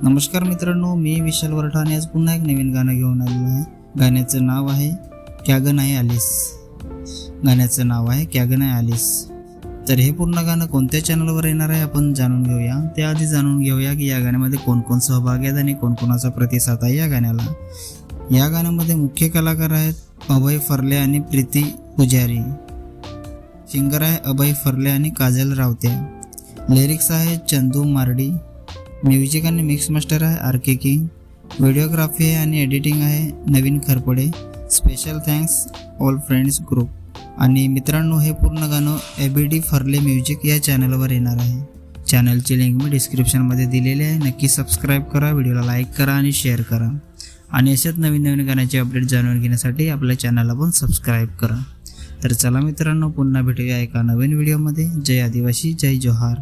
नमस्कार मित्रांनो, मी विशाल वरठाणे आज पुन्हा एक नवीन गाणं घेऊन आलेलो आहे। गाण्याचं नाव आहे क्या ग नाही आलीस। गाण्याचं नाव आहे क्या ग नाही आलीस। तर हे पूर्ण गाणं कोणत्या चॅनलवर येणार आहे आपण जाणून घेऊया। त्याआधी जाणून घेऊया की या गाण्यामध्ये कोण कोण सहभागी आहेत आणि कोणाचा प्रतिसाद आहे या गाण्याला। या गाण्यामध्ये मुख्य कलाकार आहेत अभय फरले आणि प्रीती पुजारी। सिंगर आहे अभय फरले आणि काजल रावते। लिरिक्स आहे चंदू मारडी। म्युझिक आणि मिक्स मास्टर आहे आर.के. किंग। व्हिडिओग्राफी आहे आणि एडिटिंग आहे Naveen Kharpade. Special thanks all friends group. आणि मित्रांनो, हे पूर्ण गाणं ए.बी.डी. फरले म्युझिक या चॅनलवर येणार आहे। चॅनलची लिंक मी डिस्क्रिप्शनमध्ये दिलेली आहे। नक्की सबस्क्राईब करा, व्हिडिओला लाईक करा आणि शेअर करा। आणि असेच नवीन नवीन गाण्याचे अपडेट जाणून घेण्यासाठी आपल्या चॅनलला पण सबस्क्राईब करा। तर चला मित्रांनो, पुन्हा भेटूया एका नवीन व्हिडिओमध्ये। जय आदिवासी, जय जोहार।